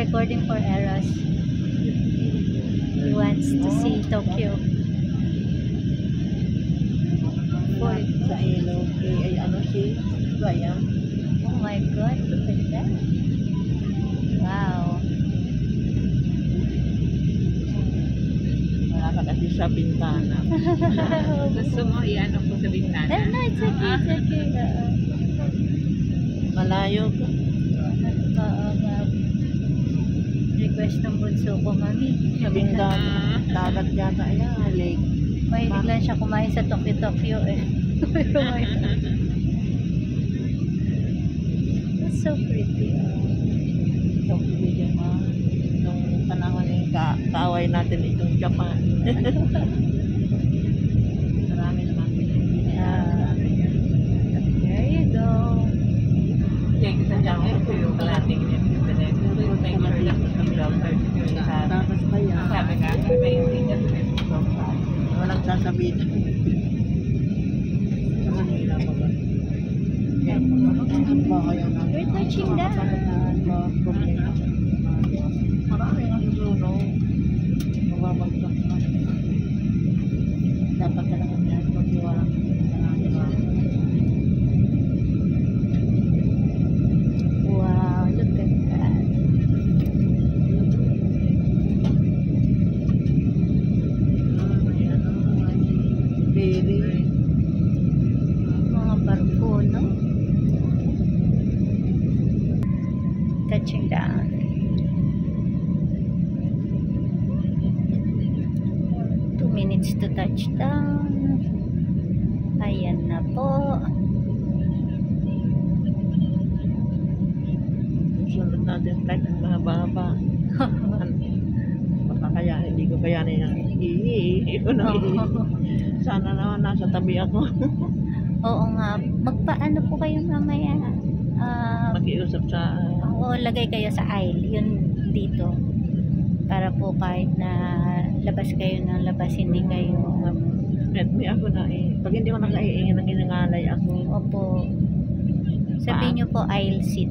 recording for Eros. He wants to see Tokyo. Sa ilog, ay ano si Gaya. Oh my God, look at that. Wow. Wala ka kasi sa bintana. Gusto mo i-ano ko sa bintana? No, it's okay, it's okay. Malayo ka. Request ng bunso ko, mami. Sa bintana. Dagat yata yan, lake. Mahilig lang siya kumain sa Tokyo eh. Pero it's so pretty. Tokyo Japan. Nung panahon yung kaaway natin itong Japan. Marami naman. There you go. Check sa Japan ko yung kalating niya. Make sure lang sa browser security sa Tapos pa yan. sabi ka, may intindihan sa Walang sasabihin. Sa Manila pa ba? Ano ba kaya natin? We're touching down. Marami ang susunog. Mababagsak na. Dapat talaga yan. Pag-iwala. Wow, look at that. Baby. Mga barko, no? Touching down. Minutes to touchdown. Ayan na po. Sunod natin flight ng mahaba-haba. Baka kaya hindi ko kayanin ang ihi. Sana naman nasa tabi ako. Oo nga. Magpaano po kayo mamaya? Mag-iusap sa... Oo, lagay kayo sa aisle. Yun dito. Para po kahit na labas kayo ng labas, hindi kayo... May ako na eh. Pag hindi ko nakaiingin ng inangalay ako. Opo. Sabihin nyo po aisle seat.